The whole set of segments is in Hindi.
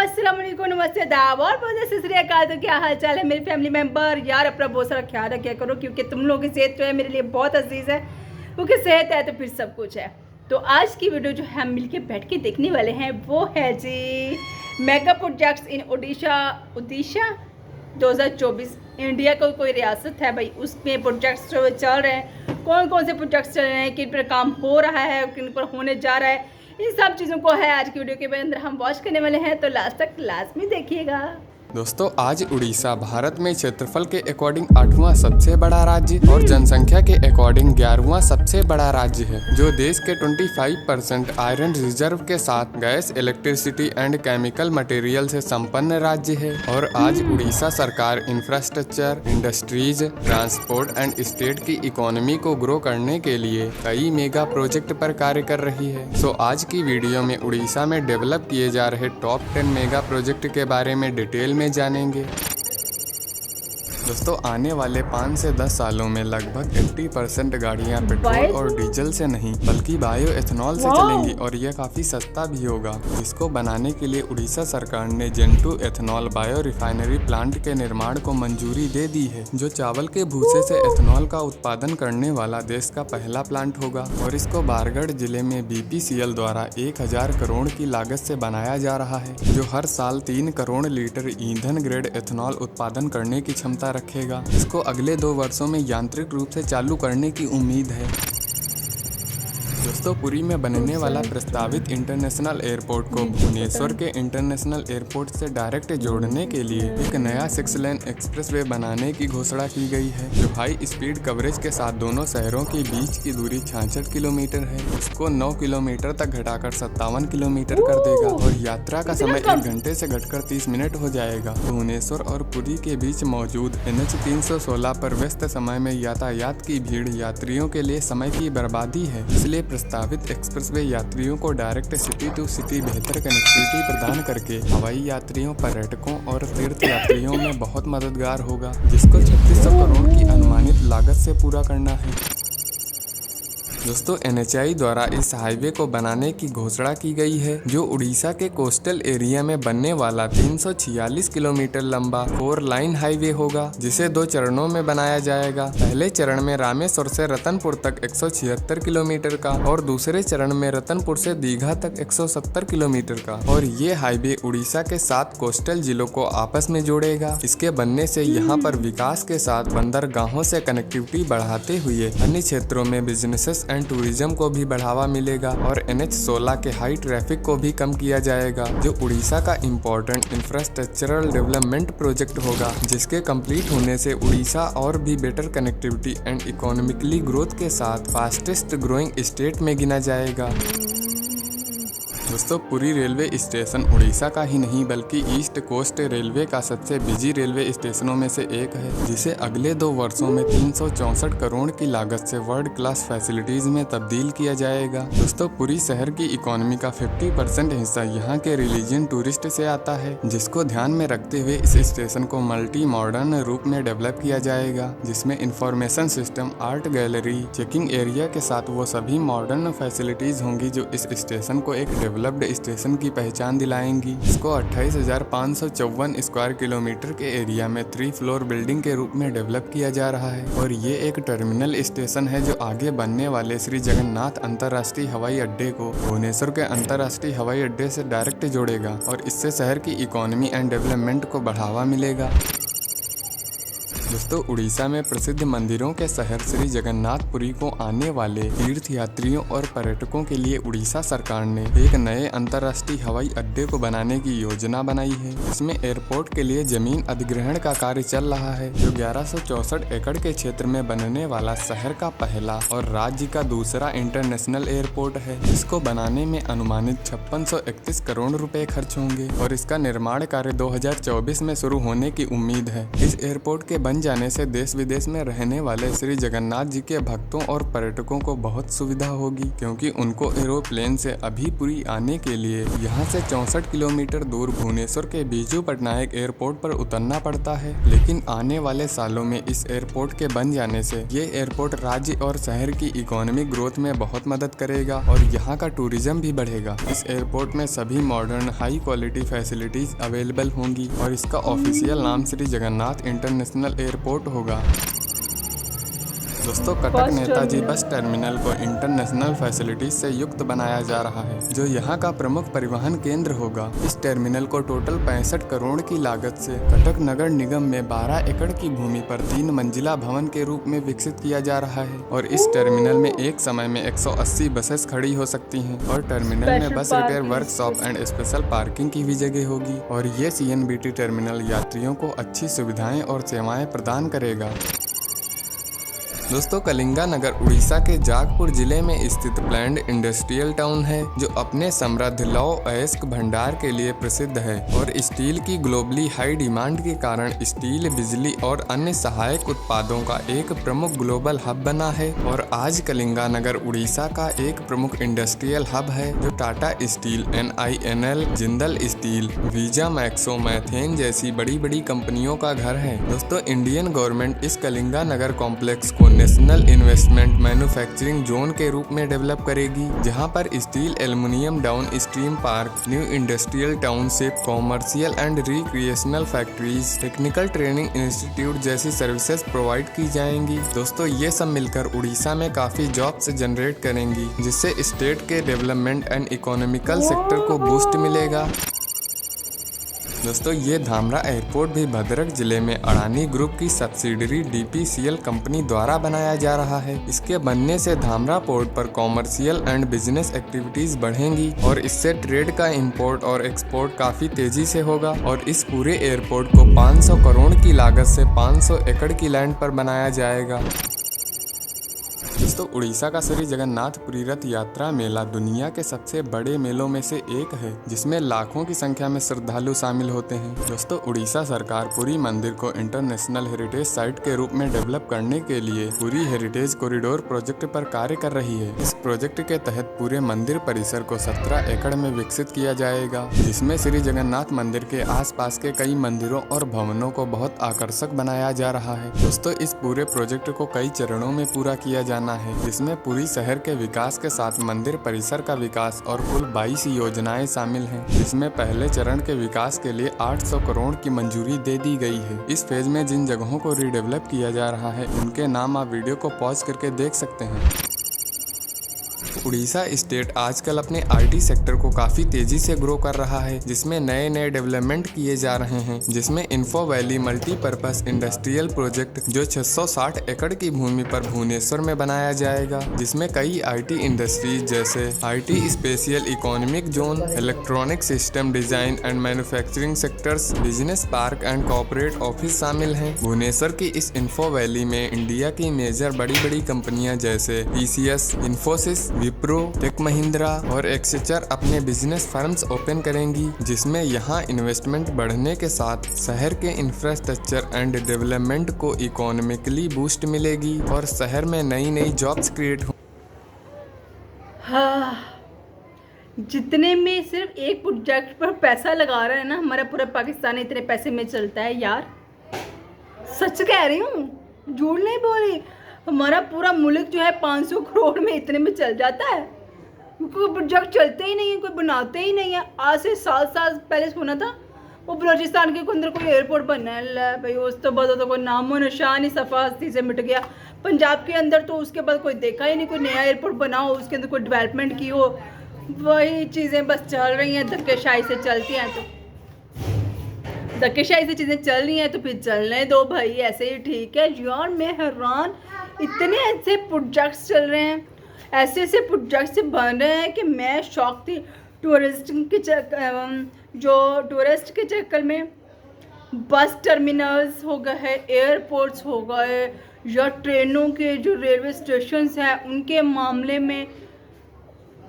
अस्सलाम वालेकुम, नमस्ते दाब और बहुत सत श्री अकाल। तो क्या हाल चाल है मेरे फैमिली मेंबर। यार अपना बहुत सारा ख्याल रखा करो, क्योंकि तुम लोगों की सेहत जो है मेरे लिए बहुत अजीज़ है, क्योंकि सेहत है तो फिर सब कुछ है। तो आज की वीडियो जो हम मिलके बैठ के देखने वाले हैं वो है जी mega projects in Odisha 2024। India को कोई रियासत है भाई, उसमें प्रोजेक्ट्स जो चल रहे हैं, कौन कौन से प्रोजेक्ट्स चल रहे हैं, किन पर काम हो रहा है, किन पर होने जा रहा है, इन सब चीज़ों को है आज की वीडियो के अंदर हम वॉच करने वाले हैं। तो लास्ट तक लाजमी देखिएगा। दोस्तों, आज उड़ीसा भारत में क्षेत्रफल के अकॉर्डिंग 8वां सबसे बड़ा राज्य और जनसंख्या के अकॉर्डिंग 11वां सबसे बड़ा राज्य है, जो देश के 25% आयरन रिजर्व के साथ gas, electricity and chemical material से संपन्न राज्य है। और आज उड़ीसा सरकार infrastructure, industries, transport and state की इकोनॉमी को ग्रो करने के लिए कई मेगा प्रोजेक्ट पर कार्य कर रही है। सो आज की वीडियो में उड़ीसा में डेवलप किए जा रहे टॉप 10 मेगा प्रोजेक्ट के बारे में डिटेल में जानेंगे। दोस्तों, आने वाले 5 से 10 सालों में लगभग 80% गाड़ियां पेट्रोल और डीजल से नहीं बल्कि बायो एथेनॉल से चलेंगी, और यह काफी सस्ता भी होगा, जिसको बनाने के लिए उड़ीसा सरकार ने जेन 2 एथेनॉल बायो रिफाइनरी प्लांट के निर्माण को मंजूरी दे दी है, जो चावल के भूसे से एथेनॉल का उत्पादन करने वाला देश का पहला प्लांट होगा। और इसको बारगढ़ जिले में BPCL द्वारा 1000 करोड़ की लागत से बनाया जा रहा है, जो हर साल 3 करोड़ लीटर ईंधन ग्रेड एथेनॉल उत्पादन करने की क्षमता रखेगा। इसको अगले 2 वर्षों में यांत्रिक रूप से चालू करने की उम्मीद है। दोस्तों, पुरी में बनने वाला प्रस्तावित इंटरनेशनल एयरपोर्ट को भुवनेश्वर के इंटरनेशनल एयरपोर्ट से डायरेक्ट जोड़ने के लिए एक नया 6 लेन एक्सप्रेसवे बनाने की घोषणा की गई है, जो हाई स्पीड कवरेज के साथ दोनों शहरों के बीच की दूरी 66 किलोमीटर है। इसको 9 किलोमीटर तक घटाकर 57 किलोमीटर कर देगा, और यात्रा का समय 1 घंटे से घटकर 30 मिनट हो जाएगा। भुवनेश्वर और पुरी के बीच मौजूद NH 316 पर व्यस्त समय में यातायात की भीड़ यात्रियों के लिए समय की बर्बादी है, इसलिए प्रस्तावित एक्सप्रेसवे यात्रियों को डायरेक्ट सिटी टू सिटी बेहतर कनेक्टिविटी प्रदान करके हवाई यात्रियों, पर्यटकों और तीर्थ यात्रियों में बहुत मददगार होगा, जिसको 3600 करोड़ की अनुमानित लागत से पूरा करना है। दोस्तों, NHAI द्वारा इस हाईवे को बनाने की घोषणा की गई है, जो उड़ीसा के कोस्टल एरिया में बनने वाला 346 किलोमीटर लंबा 4 लाइन हाईवे होगा, जिसे 2 चरणों में बनाया जाएगा। पहले चरण में रामेश्वर से रतनपुर तक 176 किलोमीटर का, और दूसरे चरण में रतनपुर से दीघा तक 170 किलोमीटर का। और ये हाईवे उड़ीसा के 7 कोस्टल जिलों को आपस में जोड़ेगा। इसके बनने से यहाँ पर विकास के साथ बंदरगाहों से कनेक्टिविटी बढ़ाते हुए अन्य क्षेत्रों में बिजनेसेस एंड टूरिज्म को भी बढ़ावा मिलेगा, और NH 16 के हाई ट्रैफिक को भी कम किया जाएगा, जो उड़ीसा का इम्पोर्टेंट इंफ्रास्ट्रक्चरल डेवलपमेंट प्रोजेक्ट होगा, जिसके कंप्लीट होने से उड़ीसा और भी better connectivity and economically growth के साथ फास्टेस्ट ग्रोइंग स्टेट में गिना जाएगा। दोस्तों, पुरी रेलवे स्टेशन उड़ीसा का ही नहीं बल्कि ईस्ट कोस्ट रेलवे का सबसे बिजी रेलवे स्टेशनों में से एक है, जिसे अगले 2 वर्षों में 364 करोड़ की लागत से वर्ल्ड क्लास फैसिलिटीज में तब्दील किया जाएगा। दोस्तों, पुरी शहर की इकोनॉमी का 50% हिस्सा यहाँ के रिलीजियन टूरिस्ट से आता है, जिसको ध्यान में रखते हुए इस स्टेशन को मल्टी मॉडर्न रूप में डेवलप किया जाएगा, जिसमें information system, art gallery, checking area के साथ वो सभी मॉडर्न फैसिलिटीज होंगी जो इस स्टेशन को एक डेवलप्ड स्टेशन की पहचान दिलाएंगी। इसको 28,554 स्क्वायर किलोमीटर के एरिया में 3 फ्लोर बिल्डिंग के रूप में डेवलप किया जा रहा है, और ये एक टर्मिनल स्टेशन है जो आगे बनने वाले श्री जगन्नाथ अंतर्राष्ट्रीय हवाई अड्डे को भुवनेश्वर के अंतर्राष्ट्रीय हवाई अड्डे से डायरेक्ट जोड़ेगा, और इससे शहर की इकोनॉमी एंड डेवलपमेंट को बढ़ावा मिलेगा। दोस्तों, उड़ीसा में प्रसिद्ध मंदिरों के शहर श्री जगन्नाथपुरी को आने वाले तीर्थ यात्रियों और पर्यटकों के लिए उड़ीसा सरकार ने एक नए अंतर्राष्ट्रीय हवाई अड्डे को बनाने की योजना बनाई है। इसमें एयरपोर्ट के लिए जमीन अधिग्रहण का कार्य चल रहा है, जो 1164 एकड़ के क्षेत्र में बनने वाला शहर का पहला और राज्य का दूसरा इंटरनेशनल एयरपोर्ट है। इसको बनाने में अनुमानित 5631 करोड़ रुपए खर्च होंगे, और इसका निर्माण कार्य 2024 में शुरू होने की उम्मीद है। इस एयरपोर्ट के बन बन जाने से देश विदेश में रहने वाले श्री जगन्नाथ जी के भक्तों और पर्यटकों को बहुत सुविधा होगी, क्योंकि उनको एरोप्लेन से अभिपुरी आने के लिए यहाँ से 64 किलोमीटर दूर भुवनेश्वर के बीजू पटनायक एयरपोर्ट पर उतरना पड़ता है। लेकिन आने वाले सालों में इस एयरपोर्ट के बन जाने से ये एयरपोर्ट राज्य और शहर की इकोनॉमिक ग्रोथ में बहुत मदद करेगा और यहाँ का टूरिज्म भी बढ़ेगा। इस एयरपोर्ट में सभी modern high quality facilities available होंगी और इसका ऑफिशियल नाम श्री जगन्नाथ इंटरनेशनल एयरपोर्ट होगा। दोस्तों, कटक नेताजी बस टर्मिनल को इंटरनेशनल फैसिलिटीज से युक्त बनाया जा रहा है, जो यहाँ का प्रमुख परिवहन केंद्र होगा। इस टर्मिनल को टोटल 65 करोड़ की लागत से कटक नगर निगम में 12 एकड़ की भूमि पर 3 मंजिला भवन के रूप में विकसित किया जा रहा है और इस टर्मिनल में एक समय में 180 बसेस खड़ी हो सकती हैं और टर्मिनल में बस repair workshop and special parking की भी जगह होगी और ये CNBT टर्मिनल यात्रियों को अच्छी सुविधाएं और सेवाएं प्रदान करेगा। दोस्तों, कलिंगा नगर उड़ीसा के जागपुर जिले में स्थित प्लैंड इंडस्ट्रियल टाउन है, जो अपने समृद्ध लौह अयस्क भंडार के लिए प्रसिद्ध है और स्टील की ग्लोबली हाई डिमांड के कारण स्टील, बिजली और अन्य सहायक उत्पादों का एक प्रमुख ग्लोबल हब बना है। और आज कलिंगा नगर उड़ीसा का एक प्रमुख इंडस्ट्रियल हब है, जो Tata steel, NINL, Jindal steel, visa, Maxo, methane जैसी बड़ी बड़ी कंपनियों का घर है। दोस्तों, इंडियन गवर्नमेंट इस कलिंगा नगर कॉम्प्लेक्स को नेशनल इन्वेस्टमेंट मैन्युफैक्चरिंग जोन के रूप में डेवलप करेगी, जहां पर steel, aluminium down stream park, new industrial township, commercial and recreational factories, technical training institute जैसी सर्विसेज प्रोवाइड की जाएंगी। दोस्तों, ये सब मिलकर उड़ीसा में काफी जॉब्स जनरेट करेंगी, जिससे स्टेट के डेवलपमेंट एंड इकोनॉमिकल सेक्टर को बूस्ट मिलेगा। दोस्तों, ये धामरा एयरपोर्ट भी भद्रक जिले में अडानी ग्रुप की सब्सिडरी DPCL कंपनी द्वारा बनाया जा रहा है। इसके बनने से धामरा पोर्ट पर कॉमर्शियल एंड बिजनेस एक्टिविटीज बढ़ेंगी और इससे ट्रेड का इंपोर्ट और एक्सपोर्ट काफी तेजी से होगा और इस पूरे एयरपोर्ट को 500 करोड़ की लागत से 500 एकड़ की लैंड पर बनाया जाएगा। दोस्तों, उड़ीसा का श्री जगन्नाथपुरी रथ यात्रा मेला दुनिया के सबसे बड़े मेलों में से एक है, जिसमें लाखों की संख्या में श्रद्धालु शामिल होते हैं। दोस्तों, उड़ीसा सरकार पुरी मंदिर को इंटरनेशनल हेरिटेज साइट के रूप में डेवलप करने के लिए पुरी हेरिटेज कॉरिडोर प्रोजेक्ट पर कार्य कर रही है। इस प्रोजेक्ट के तहत पूरे मंदिर परिसर को 17 एकड़ में विकसित किया जाएगा, जिसमें श्री जगन्नाथ मंदिर के आसपास के कई मंदिरों और भवनों को बहुत आकर्षक बनाया जा रहा है। दोस्तों, इस पूरे प्रोजेक्ट को कई चरणों में पूरा किया जाना है, जिसमें पूरी शहर के विकास के साथ मंदिर परिसर का विकास और कुल 22 योजनाएं शामिल हैं, जिसमें पहले चरण के विकास के लिए 800 करोड़ की मंजूरी दे दी गई है। इस फेज में जिन जगहों को रीडेवलप किया जा रहा है, उनके नाम आप वीडियो को पॉज करके देख सकते हैं। उड़ीसा स्टेट आजकल अपने IT सेक्टर को काफी तेजी से ग्रो कर रहा है, जिसमें नए नए डेवलपमेंट किए जा रहे हैं, जिसमें info valley multipurpose industrial project जो 660 एकड़ की भूमि पर भुवनेश्वर में बनाया जाएगा, जिसमें कई IT इंडस्ट्रीज जैसे IT special economic zone, electronic system design and manufacturing sectors, business park and corporate office शामिल हैं। भुवनेश्वर की इस इंफो वैली में इंडिया की मेजर बड़ी बड़ी कंपनियां जैसे TCS, इन्फोसिस, विप्रो, टेक महिंद्रा और एक्सेंचर अपने बिजनेस फर्म्स ओपन करेंगी, जिसमें यहाँ इन्वेस्टमेंट बढ़ने के साथ शहर के इंफ्रास्ट्रक्चर एंड डेवलपमेंट को इकोनॉमिकली बूस्ट मिलेगी और शहर में नई नई जॉब्स क्रिएट हो। हाँ, जितने में सिर्फ एक प्रोजेक्ट पर पैसा लगा रहा है ना, हमारा पूरा पाकिस्तान इतने पैसे में चलता है यार। सच कह रही हूँ, झूठ नहीं बोल रही। हमारा पूरा मुल्क जो है 500 करोड़ में इतने में चल जाता है। कोई प्रोजेक्ट चलते ही नहीं है, कोई बनाते ही नहीं है। आज से 7 साल पहले सुना था वो बलोचिस्तान के अंदर कोई एयरपोर्ट बनना है भाई, उस तो बाद तो कोई नामो निशान ही सफ़ा हस्ती से मिट गया। पंजाब के अंदर तो उसके बाद कोई देखा ही नहीं, कोई नया एयरपोर्ट बना हो, उसके अंदर कोई डेवलपमेंट की हो। वही चीज़ें बस चल रही हैं, धक्केशाही से चलती हैं। तो धक्केशाही से चीज़ें चल रही हैं तो फिर चलने दो भाई, ऐसे ही ठीक है यार। मैं हैरान, इतने ऐसे प्रोजेक्ट्स चल रहे हैं, ऐसे ऐसे प्रोजेक्ट्स बन रहे हैं कि मैं शॉक थी। टूरिस्ट के चक्कर में बस टर्मिनल्स हो गए हैं, एयरपोर्ट्स हो गए, या ट्रेनों के जो रेलवे स्टेशंस हैं उनके मामले में,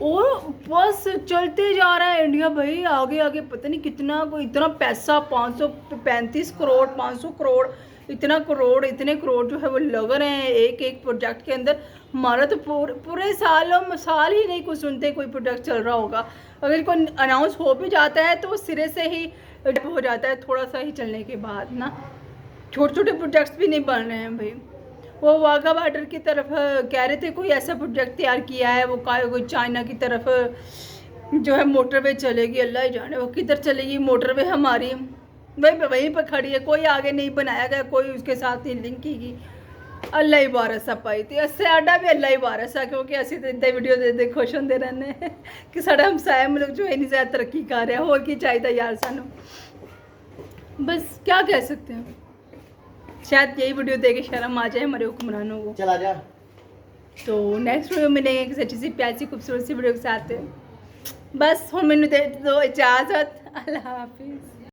और बस चलते जा रहा है इंडिया भाई आगे आगे। पता नहीं कितना, कोई इतना पैसा 535 करोड़ 500 करोड़ इतने करोड़ जो है वो लग रहे हैं एक एक प्रोजेक्ट के अंदर। हमारा तो पूरे साल ही नहीं कुछ सुनते कोई प्रोजेक्ट चल रहा होगा। अगर कोई अनाउंस हो भी जाता है तो वो सिरे से ही हो जाता है, थोड़ा सा ही चलने के बाद ना। छोटे छोटे प्रोजेक्ट्स भी नहीं बन रहे हैं भाई। वो वाघा बॉर्डर की तरफ कह रहे थे कोई ऐसा प्रोजेक्ट तैयार किया है, वो कोई चाइना की तरफ जो है मोटरवे चलेगी, अल्लाह ही जाने वो किधर चलेगी मोटरवे हमारी, वहीं पर खड़ी है, कोई आगे नहीं बनाया गया, कोई उसके साथ नहीं लिंक की। अल्लाह ही वारसा पाई थी साडा भी अल्लाह ही वारसा, क्योंकि असी तो इतना वीडियो दे खुश होंगे रहने कि साडा हमसाया मुल्क जो इन्नी ज़्यादा तरक्की कर रहा है, होर की चाहिए यार सानू। बस क्या कह सकते हैं, शायद यही वीडियो देख के शर्म आ जाए हमारे हुक्मरानों को। चला जा। तो नेक्स्ट वीडियो मिलेंगे किसी अच्छी सी प्यारी सी खूबसूरत सी वीडियो के साथ। बस हुण मैनू दे दो इजाज़त। अल्लाह हाफिज़।